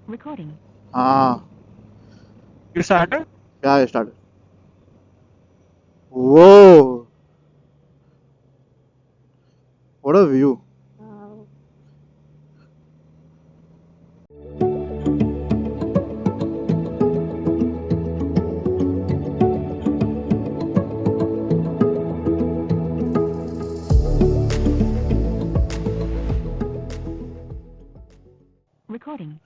Recording. Ah, You started? yeah, I started. Whoa, what a view. Wow. Recording.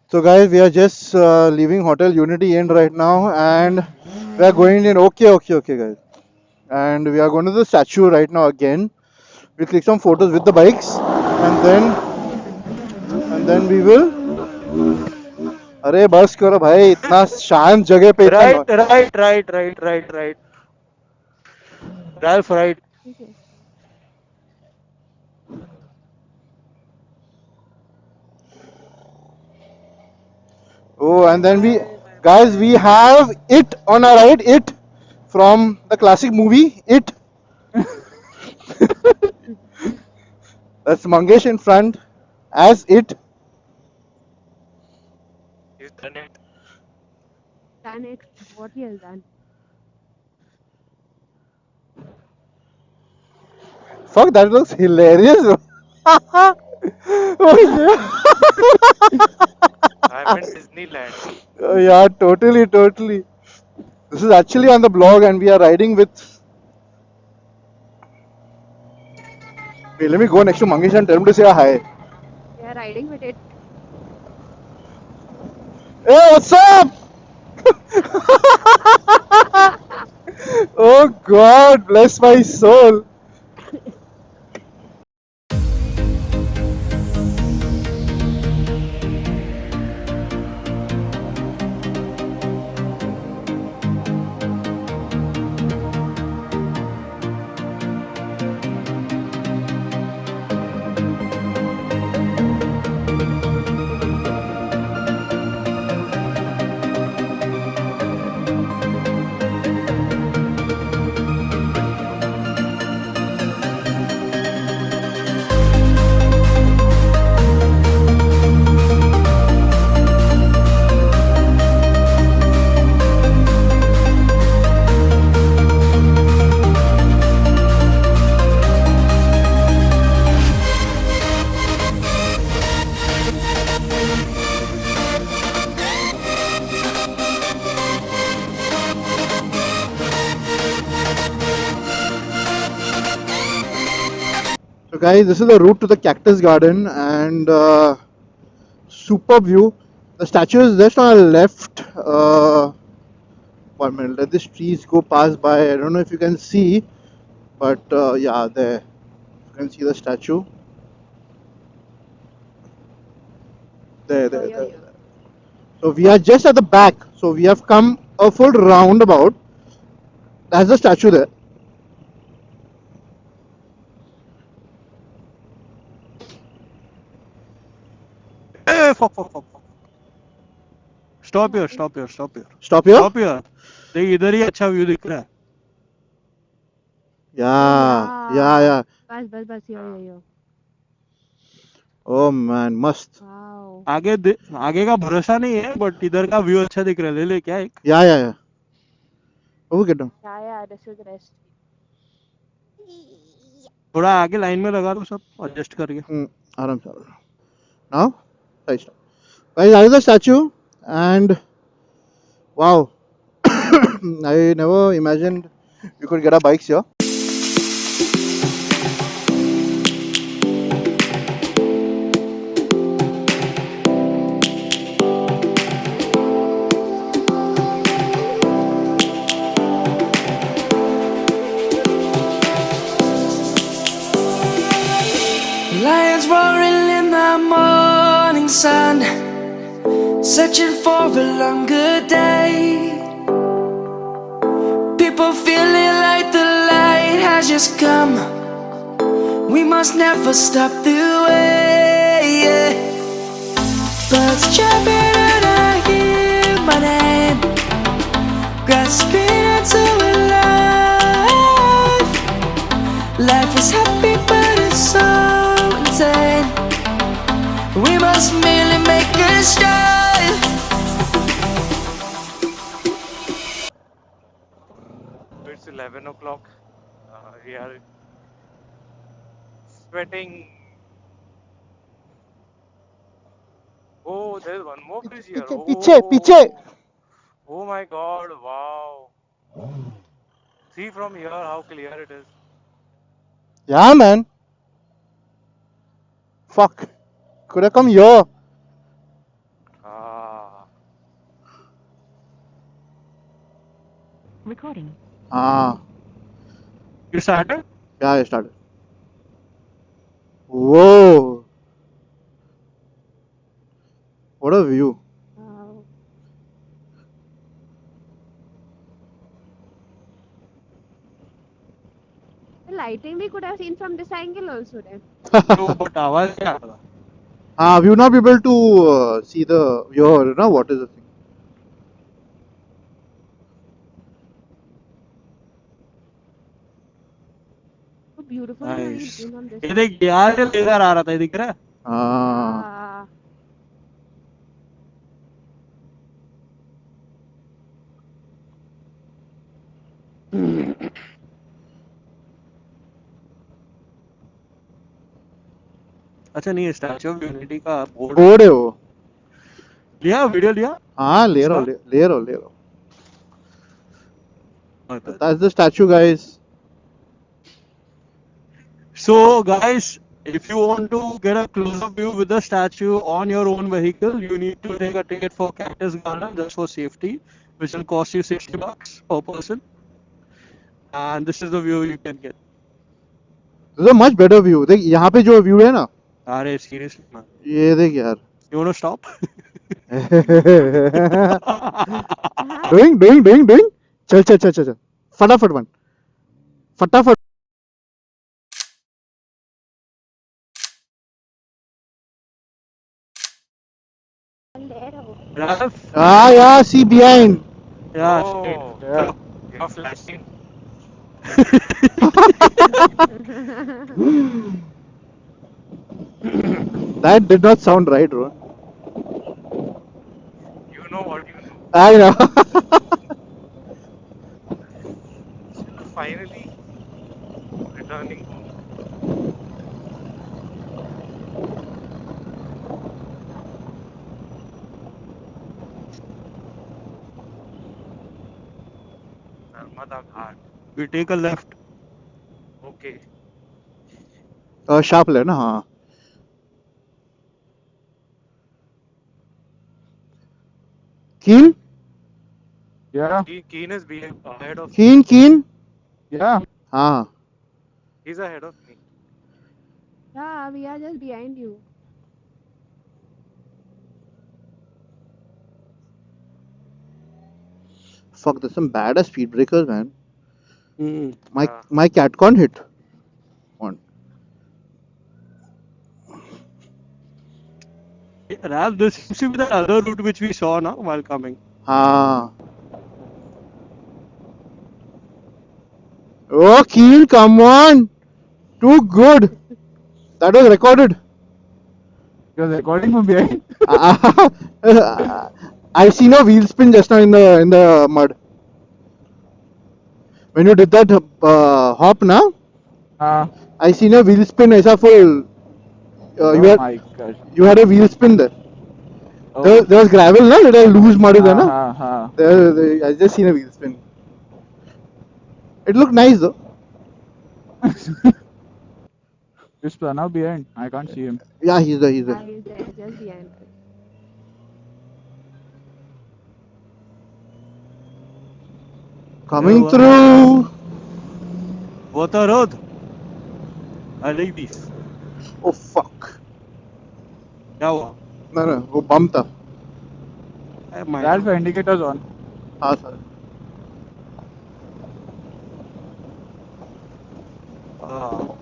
So, guys, we are just leaving Hotel Unity Inn right now, and we are going in. Okay, guys. And we are going to the statue right now again. We'll click some photos with the bikes, and then we will. अरे बस करो भाई इतना शांत जगह पे इतना Right, right, right, right, right, right. Ralph, right. Okay. Oh, and then guys, we have it on our right. It from the classic movie. It. That's Mangesh in front as it. He's done it. 10x. What he has done. Fuck, that looks hilarious. Oh I'm in Disneyland. yeah. Yeah, totally. This is actually on the blog, and we are riding with. Wait, let me go next to Mangesh and tell him to say hi. They are riding with it. Hey, what's up? Oh God, bless my soul. So, guys, this is the route to the cactus garden, and superb view. The statue is just on our left. 1 minute, let these trees go past by. I don't know if you can see, but yeah, there. You can see the statue. There. Yeah. So we are just at the back. So we have come a full roundabout. That's the statue there. Hey, fuck. Stop here. Stop here. Stop here. देख इधर ही अच्छा view दिख रहा है. Yeah. बस यो. Oh man, must. Wow. आगे का भरोसा नहीं है, बट इधर का व्यू अच्छा दिख रहा है. ले क्या एक. Yeah. Oh, get down. Yeah, this is the rest. थोड़ा आगे लाइन में लगा दो सब एडजस्ट करके. आराम से. Now, right stop. Guys, that is the statue, and wow, I never imagined you could get our bikes here. Lions roaring in the morning sun, searching for a longer day. People feeling like the light has just come. We must never stop the way. Birds chirping and I hear my name, grasping into a life. Life is happy but it's so insane. We must merely make a start. 11 o'clock. We are sweating. Oh, there's one more bridge here. पीछे पीछे पीछे Oh my God! Wow. See from here how clear it is. Yeah, man. Fuck. Could have come here. Ah. Recording. Ah. You started? Yeah, I started. Whoa. What a view. Wow. The lighting we could have seen from this angle also then. No, but आवाज क्या आ रहा? We will not be able to see the viewer, you know, what is the thing. So beautiful and very Nice. green on this ये side. देख यहाँ से laser आ रहा था, ये दिख रहा है? Ah. Ah. अच्छा नहीं, स्टैचू ऑफ यूनिटी का बोर्ड बोर्ड है वो. लिया, वीडियो लिया? हाँ, ले रहा हूँ, उसका? ले रहा हूँ, ले रहा हूँ. Okay. That's the statue, guys. So guys, if you want to get a close-up view with the statue on your own vehicle, you need to take a ticket for Cactus Garden just for safety, which will cost you $60 per person. And this is the view you can get. This is a much better view. देख यहाँ पे जो view है ना, अरे seriously man. ये देख यार. You want to stop? doing. चल. फटाफट बन. फटाफट. Ralph? Yeah, see behind. Yeah, Oh. straight. Yeah. You're flashing. That did not sound right, bro. You know what you know. I know. Finally returning home. Narmada Ghat. We take a left. Okay. Sharp है ना, हाँ. Keen? Yeah, Keen is ahead of me. Keen? yeah. हाँ. He's ahead of me. Yeah, we are just behind you. Fuck, there's some badass speed breakers, man. Mm. My cat can't hit. One. Ralph, this seems to be the other route which we saw now while coming. हाँ. Oh, Keen, come on. Too good. That was recorded. You're recording from behind. I seen a wheel spin just now in the mud. When you did that hop, na, I seen a wheel spin. ऐसा full. Oh my gosh. You had a wheel spin there. Oh. There was gravel, na, little loose mud is there, na. हाँ. I just seen a wheel spin. It looked nice though. Is Pranav behind? I can't see him. Yeah, he's there. Yeah, he's there, just behind us. Coming Yeah, through. What a road! I like this. Oh fuck. क्या हुआ? No, वो bump था. Ralph, indicators on. हाँ sir. हाँ.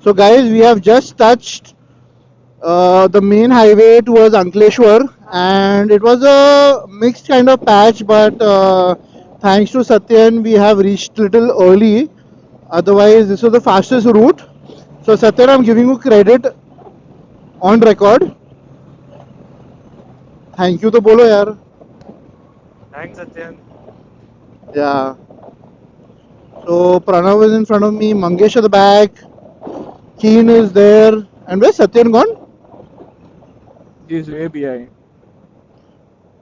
So guys, we have just touched the main highway towards Ankleshwar, and it was a mixed kind of patch, but thanks to Satyan, we have reached little early. Otherwise, this was the fastest route. So Satyan, I'm giving you credit on record. Thank you तो बोलो यार. Thanks, Satyan. Yeah. So Pranav is in front of me, Mangesh at the back, Keen is there, and where's Satyan gone? He's way behind.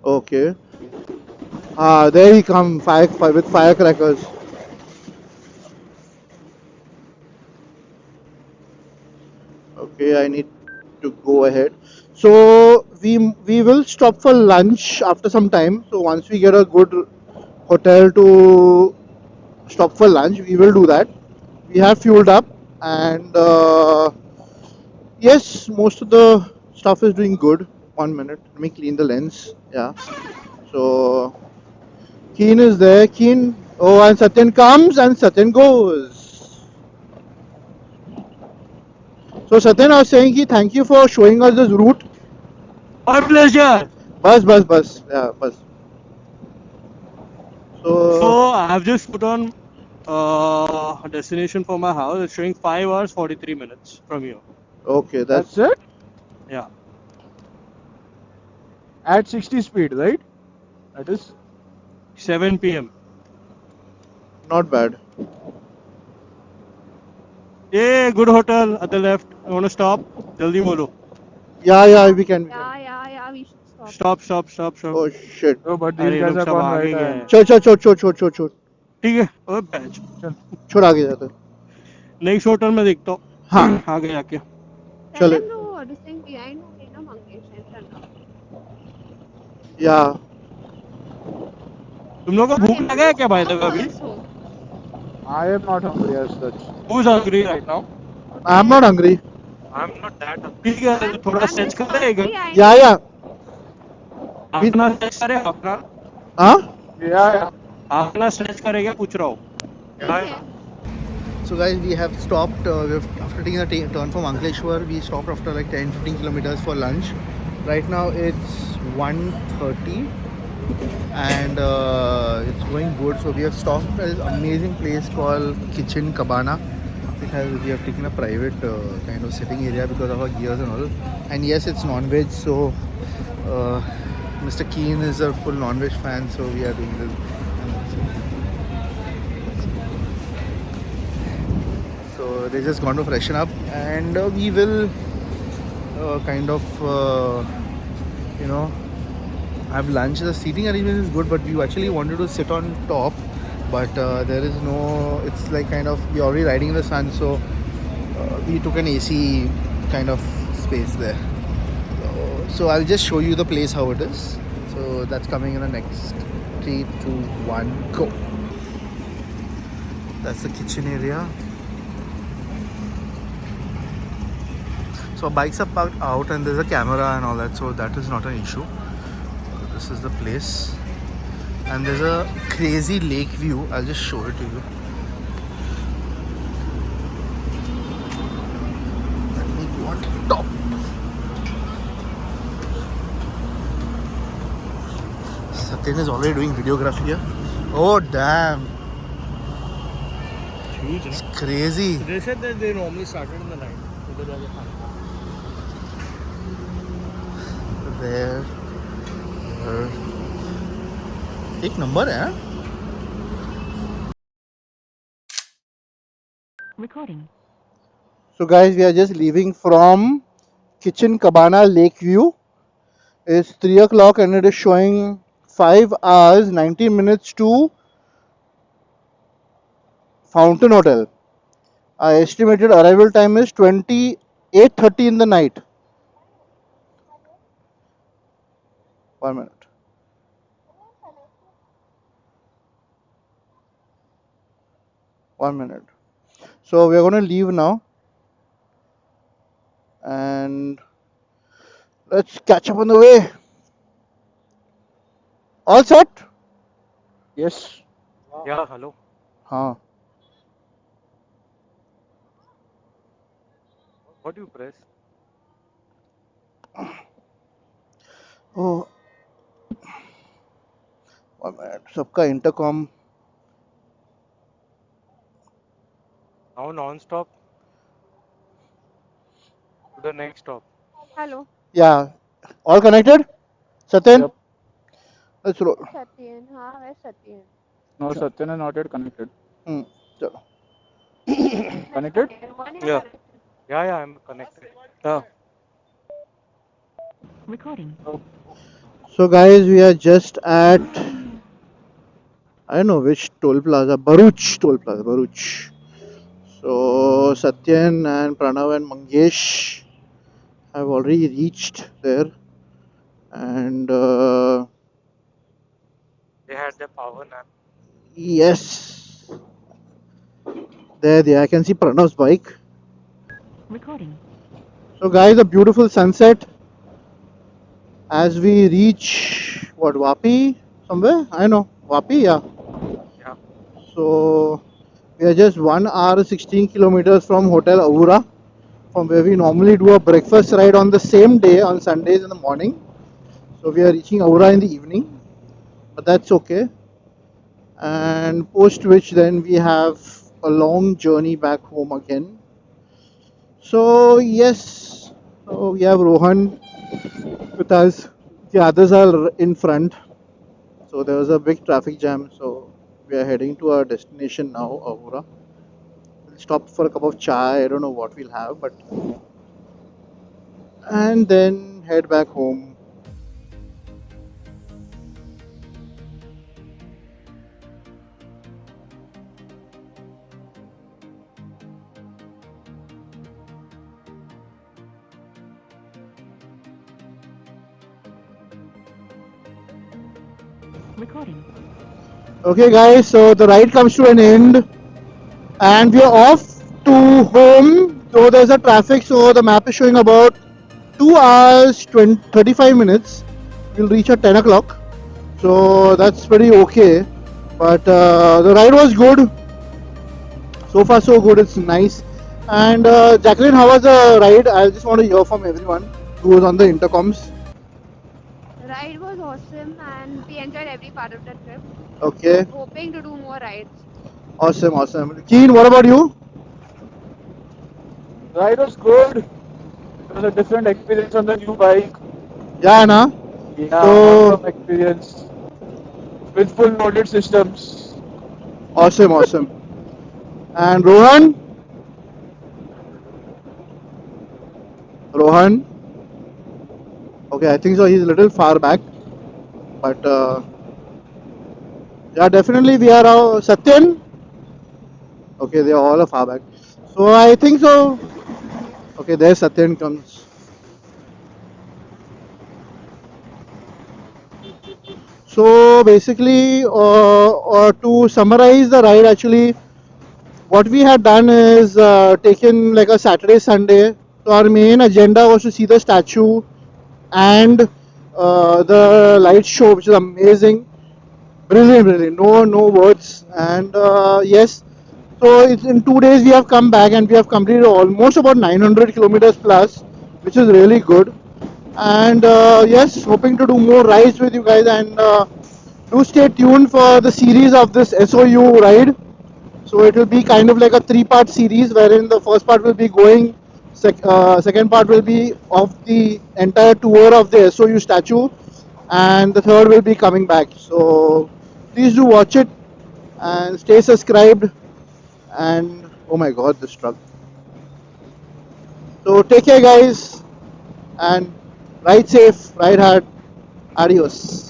Okay. Ah, there he come, with firecrackers. Okay, I need to go ahead. So we will stop for lunch after some time. So once we get a good hotel to stop for lunch, we will do that. We have fueled up, and yes, most of the stuff is doing good. 1 minute, let me clean the lens. Yeah. So Keen is there. Keen. Oh, and Satyan comes and Satyan goes. So Satyan, I was saying ki thank you for showing us this route. My pleasure. Bus. Yeah, bus. So So I've just put on a destination for my house. It's showing 5 hours 43 minutes from here. okay, That's it? Yeah. At 60 speed, right? That is 7 p.m. not bad. Hey, good hotel at the left. You want to stop? Jaldi bolo. Yeah, we can. Yeah, we should stop. Stop. Oh shit. Oh, but these अरे ये guys लोग have सब gone आगे right गए ahead. हैं. छोड़. ठीक है. ओए बैच. Chal. छोड़ आगे जाते. नेक्स्ट होटल में देखता हूँ. हाँ. आगे जाके. Tell चले. them to this thing behind only, no, Mangesh and Pranav. Yeah. तुम लोगों को Not भूख लगा है क्या भाई everyone अभी? also. I am not hungry as such. Who's hungry right now? I'm not hungry. I'm not that hungry. ठीक है तो थोड़ा I'm स्ट्रेच just कर देगा. hungry. I Yeah. अपना स्ट्रेच करे अपना. Huh? Yeah. अपना स्ट्रेच करेगा पूछ रहा हूँ. Okay. So guys, we have stopped after taking a turn from Ankleshwar. We stopped after like 10-15 kilometers for lunch. Right now it's 1:30 and it's going good. So we have stopped at this amazing place called Kitchen Cabana. We have taken a private kind of sitting area because of our gears and all. And yes, it's non-veg. So Mr. Keen is a full non-veg fan. So we are doing this. So they just gone to freshen up, and we will kind of have lunch. The seating arrangement is good, but we actually wanted to sit on top, but there is no. It's like kind of we're already riding in the sun, so we took an AC kind of space there. So I'll just show you the place how it is. So that's coming in the next 3, 2, 1, go. That's the kitchen area. So bikes are parked out and there's a camera and all that, so that is not an issue. This is the place, and there's a crazy lake view. I'll just show it to you. Let me go on top. Satyan is already doing videography here. Oh damn, it's crazy. They said that they normally started in the night. There. एक number है. Recording. So guys, we are just leaving from Kitchen Cabana Lake View. It's 3 o'clock and it is showing 5 hours 19 minutes to Fountain Hotel. Our estimated arrival time is 28:30 in the night. 1 minute. So we are going to leave now, and let's catch up on the way. All set? Yes. Yeah, hello. हाँ. What do you press? Oh, 1 minute. सबका intercom. Now non-stop to the next stop. Hello, Yeah, all connected. Satyan, Yep. let's roll. Satyan. हाँ, where's Satyan? No, Satyan is not yet connected. चलो. Connected? Yeah. Yeah, I'm connected. Yeah. Oh, So guys, we are just at, I don't know which toll plaza, Baruch toll plaza, Baruch. So Satyan and Pranav and Mangesh have already reached there, and They had the power nap. yes, there, I can see Pranav's bike. So guys, a beautiful sunset as we reach what, Vapi somewhere? I know Vapi, yeah. Yeah. So we are just 1 hour 16 kilometers from Hotel Aura, from where we normally do a breakfast ride on the same day on Sundays in the morning. So we are reaching Aura in the evening, but that's okay. And post which then we have a long journey back home again. So yes, so we have Rohan with us. The others are in front. So there was a big traffic jam. So we are heading to our destination now, Aura. We'll stop for a cup of chai. I don't know what we'll have, but and then head back home. Okay, guys. So the ride comes to an end, and we are off to home. So there's a traffic. So the map is showing about 2 hours 35 minutes. We'll reach at 10 o'clock. So that's pretty okay. But the ride was good. So far, so good. It's nice. And Jacqueline, how was the ride? I just want to hear from everyone who was on the intercoms. The ride was awesome and we enjoyed every part of the trip. Okay, Hoping to do more rides. awesome, awesome. Keen, what about you? ride was good. It was a different experience on the new bike. Yeah, na. Yeah, So awesome experience with full loaded systems. awesome, awesome. And Rohan, Rohan. Okay, I think so. He's a little far back, but yeah, definitely we are Satyan. Okay, they are all far back. So I think so. Okay, there Satyan comes. So basically, to summarize the ride, actually, what we had done is taken like a Saturday, Sunday. So our main agenda was to see the statue and the light show, which is amazing, brilliant, brilliant. No words. And yes, so it's in 2 days we have come back and we have completed almost about 900 kilometers plus, which is really good. And yes, hoping to do more rides with you guys, and do stay tuned for the series of this SOU ride. So it will be kind of like a three-part series, wherein the first part will be going, second part will be of the entire tour of the SOU statue, and the third will be coming back. So please do watch it and stay subscribed. And oh my God, this truck. So take care, guys, and ride safe, ride hard. Adios.